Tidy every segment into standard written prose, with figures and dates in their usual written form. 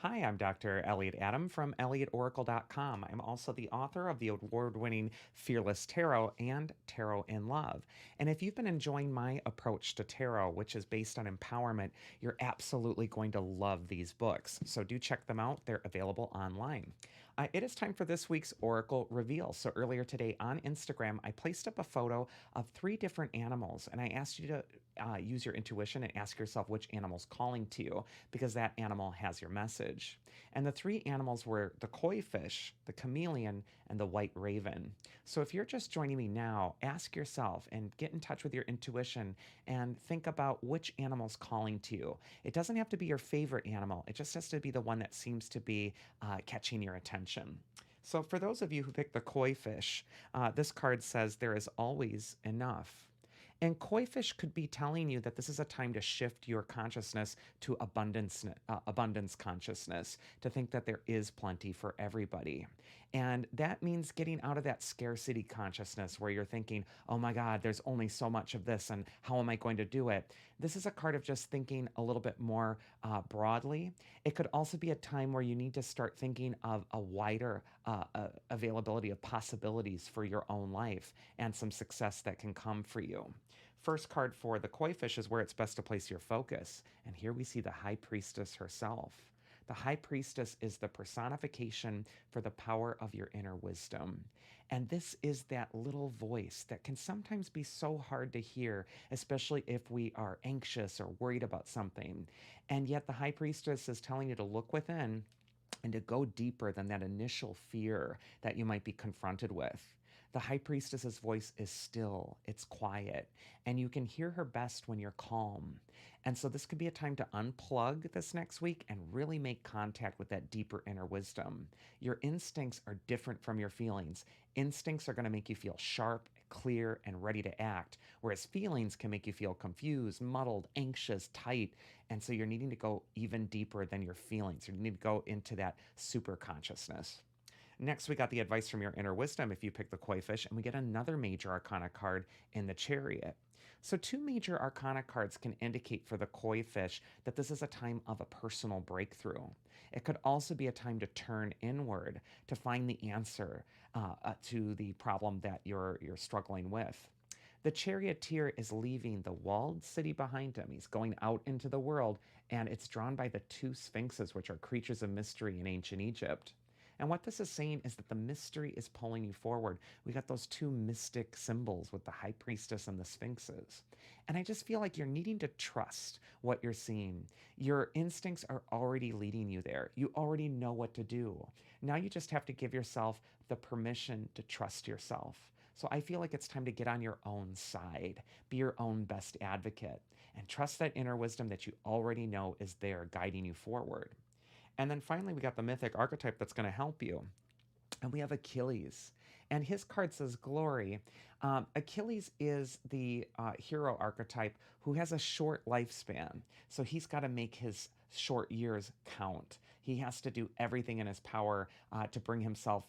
Hi, I'm Dr. Elliot Adam from ElliotOracle.com. I'm also the author of the award winning Fearless Tarot and Tarot in Love. And if you've been enjoying my approach to tarot, which is based on empowerment, you're absolutely going to love these books. So do check them out, they're available online. It is time for this week's Oracle Reveal. So earlier today on Instagram, I placed up a photo of three different animals, and I asked you to use your intuition and ask yourself which animal's calling to you because that animal has your message. And the three animals were the koi fish, the chameleon, and the white raven. So if you're just joining me now, ask yourself and get in touch with your intuition and think about which animal's calling to you. It doesn't have to be your favorite animal, it just has to be the one that seems to be catching your attention. So, for those of you who picked the koi fish, this card says there is always enough. And koi fish could be telling you that this is a time to shift your consciousness to abundance consciousness, to think that there is plenty for everybody. And that means getting out of that scarcity consciousness where you're thinking, oh my God, there's only so much of this, and how am I going to do it? This is a card of just thinking a little bit more broadly. It could also be a time where you need to start thinking of a wider availability of possibilities for your own life and some success that can come for you. First card for the koi fish is where it's best to place your focus. And here we see the high priestess herself. The high priestess is the personification for the power of your inner wisdom. And this is that little voice that can sometimes be so hard to hear, especially if we are anxious or worried about something. And yet the high priestess is telling you to look within and to go deeper than that initial fear that you might be confronted with. The high priestess's voice is still, it's quiet, and you can hear her best when you're calm. And so this could be a time to unplug this next week and really make contact with that deeper inner wisdom. Your instincts are different from your feelings. Instincts are going to make you feel sharp, clear, and ready to act, whereas feelings can make you feel confused, muddled, anxious, tight. And so you're needing to go even deeper than your feelings. You need to go into that super consciousness. Next, we got the advice from your inner wisdom if you pick the koi fish, and we get another major arcana card in the chariot. So, two major arcana cards can indicate for the koi fish that this is a time of a personal breakthrough. It could also be a time to turn inward to find the answer to the problem that you're struggling with. The charioteer is leaving the walled city behind him. He's going out into the world, and it's drawn by the two sphinxes, which are creatures of mystery in ancient Egypt. And what this is saying is that the mystery is pulling you forward. We got those two mystic symbols with the high priestess and the sphinxes. And I just feel like you're needing to trust what you're seeing. Your instincts are already leading you there. You already know what to do. Now you just have to give yourself the permission to trust yourself. So I feel like it's time to get on your own side, be your own best advocate, and trust that inner wisdom that you already know is there guiding you forward. And then finally, we got the mythic archetype that's going to help you. And we have Achilles. And his card says glory. Achilles is the hero archetype who has a short lifespan. So he's got to make his short years count. He has to do everything in his power to bring himself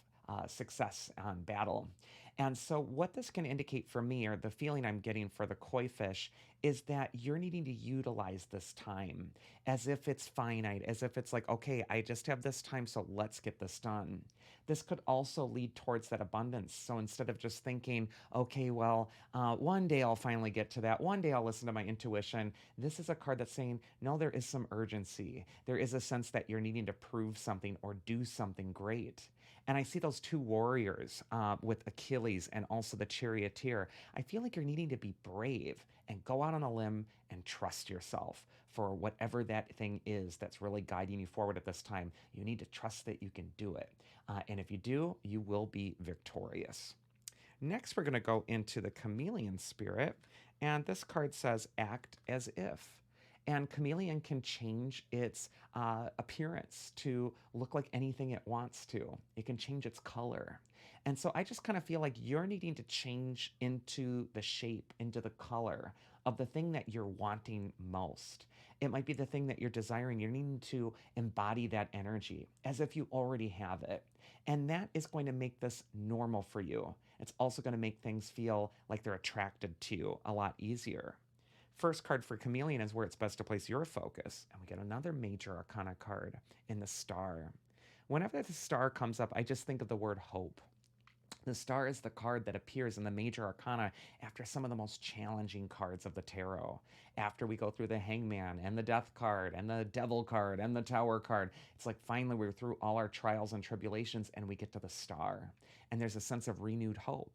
success on battle. And so, what this can indicate for me, or the feeling I'm getting for the koi fish, is that you're needing to utilize this time as if it's finite, as if it's like, okay, I just have this time, so let's get this done. This could also lead towards that abundance. So instead of just thinking, okay, well, one day I'll finally get to that, one day I'll listen to my intuition, this is a card that's saying, no, there is some urgency. There is a sense that you're needing to prove something or do something great. And I see those two warriors with Achilles and also the charioteer. I feel like you're needing to be brave and go out on a limb and trust yourself for whatever that thing is that's really guiding you forward at this time. You need to trust that you can do it. And if you do, you will be victorious. Next, we're going to go into the chameleon spirit. And this card says, act as if. And chameleon can change its appearance to look like anything it wants to. It can change its color. And so I just kind of feel like you're needing to change into the shape, into the color of the thing that you're wanting most. It might be the thing that you're desiring. You're needing to embody that energy as if you already have it. And that is going to make this normal for you. It's also going to make things feel like they're attracted to you a lot easier. First card for Chameleon is where it's best to place your focus. And we get another major arcana card in the star. Whenever the star comes up, I just think of the word hope. The star is the card that appears in the major arcana after some of the most challenging cards of the tarot. After we go through the hangman and the death card and the devil card and the tower card, it's like finally we're through all our trials and tribulations and we get to the star. And there's a sense of renewed hope.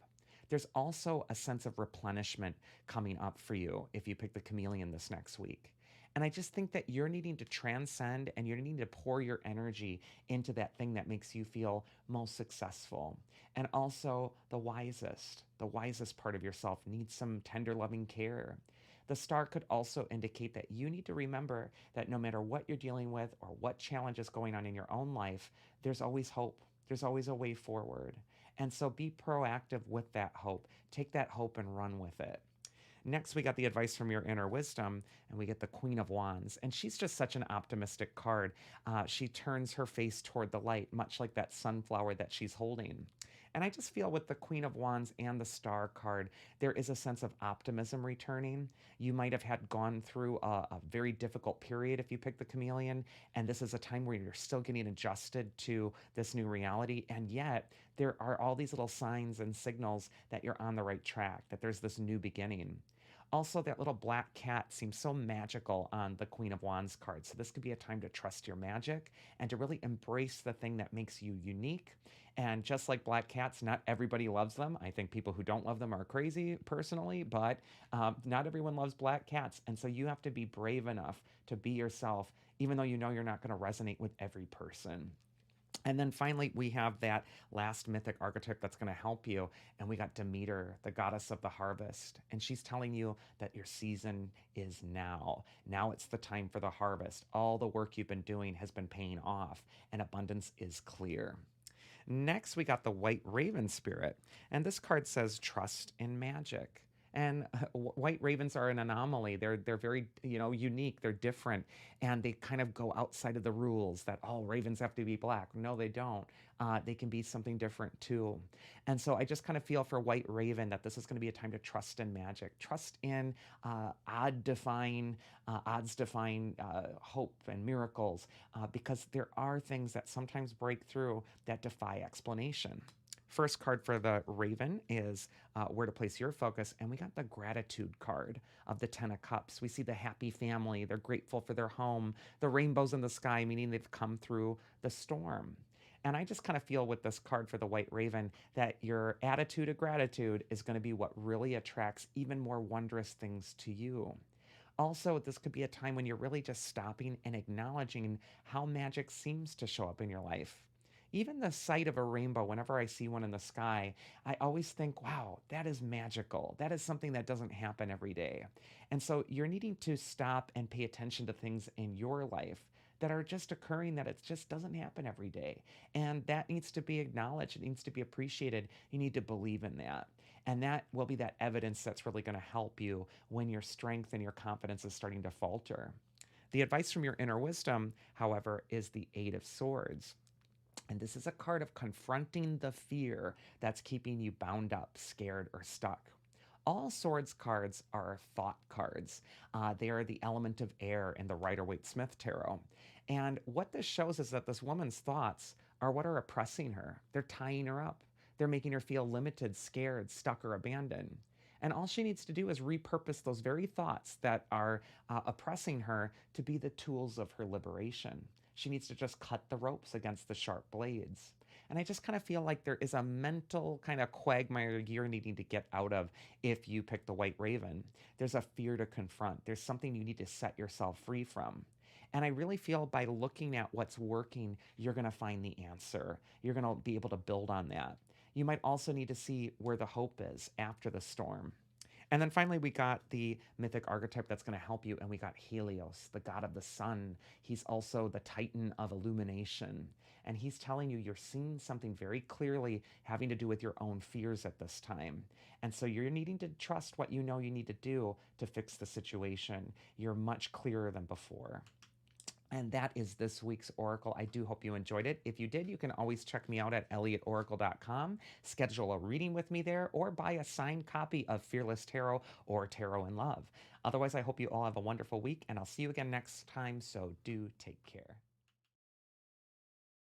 There's also a sense of replenishment coming up for you if you pick the chameleon this next week. And I just think that you're needing to transcend and you're needing to pour your energy into that thing that makes you feel most successful. And also, the wisest part of yourself needs some tender, loving care. The star could also indicate that you need to remember that no matter what you're dealing with or what challenge is going on in your own life, there's always hope. There's always a way forward. And so be proactive with that hope. Take that hope and run with it. Next, we got the advice from your inner wisdom, and we get the Queen of Wands. And she's just such an optimistic card. She turns her face toward the light, much like that sunflower that she's holding. And I just feel with the Queen of Wands and the Star card, there is a sense of optimism returning. You might have had gone through a very difficult period if you pick the chameleon, and this is a time where you're still getting adjusted to this new reality. And yet, there are all these little signs and signals that you're on the right track, that there's this new beginning. Also, that little black cat seems so magical on the Queen of Wands card. So, this could be a time to trust your magic and to really embrace the thing that makes you unique. And just like black cats, not everybody loves them. I think people who don't love them are crazy personally, but not everyone loves black cats. And so, you have to be brave enough to be yourself, even though you know you're not going to resonate with every person. And then finally, we have that last mythic archetype that's going to help you. And we got Demeter, the goddess of the harvest. And she's telling you that your season is now. Now it's the time for the harvest. All the work you've been doing has been paying off, and abundance is clear. Next, we got the White Raven Spirit. And this card says trust in magic. And white ravens are an anomaly. They're very unique. They're different, and they kind of go outside of the rules that all ravens have to be black. No, they don't. They can be something different too. And so I just kind of feel for white raven that this is going to be a time to trust in magic, trust in odds define hope and miracles, because there are things that sometimes break through that defy explanation. First card for the Raven is where to place your focus, and we got the gratitude card of the Ten of Cups. We see the happy family. They're grateful for their home, the rainbows in the sky, meaning they've come through the storm. And I just kind of feel with this card for the White Raven that your attitude of gratitude is going to be what really attracts even more wondrous things to you. Also, this could be a time when you're really just stopping and acknowledging how magic seems to show up in your life. Even the sight of a rainbow, whenever I see one in the sky, I always think, wow, that is magical. That is something that doesn't happen every day. And so you're needing to stop and pay attention to things in your life that are just occurring, that it just doesn't happen every day. And that needs to be acknowledged. It needs to be appreciated. You need to believe in that. And that will be that evidence that's really going to help you when your strength and your confidence is starting to falter. The advice from your inner wisdom, however, is the Eight of Swords. And this is a card of confronting the fear that's keeping you bound up, scared, or stuck. All swords cards are thought cards. They are the element of air in the Rider-Waite-Smith tarot. And what this shows is that this woman's thoughts are what are oppressing her. They're tying her up. They're making her feel limited, scared, stuck, or abandoned. And all she needs to do is repurpose those very thoughts that are oppressing her to be the tools of her liberation. She needs to just cut the ropes against the sharp blades. And I just kind of feel like there is a mental kind of quagmire you're needing to get out of if you pick the White Raven. There's a fear to confront. There's something you need to set yourself free from. And I really feel by looking at what's working, you're going to find the answer. You're going to be able to build on that. You might also need to see where the hope is after the storm. And then finally, we got the mythic archetype that's going to help you, and we got Helios, the god of the sun. He's also the titan of illumination. And he's telling you you're seeing something very clearly having to do with your own fears at this time. And so you're needing to trust what you know you need to do to fix the situation. You're much clearer than before. And that is this week's Oracle. I do hope you enjoyed it. If you did, you can always check me out at elliotoracle.com, schedule a reading with me there, or buy a signed copy of Fearless Tarot or Tarot in Love. Otherwise, I hope you all have a wonderful week, and I'll see you again next time, so do take care.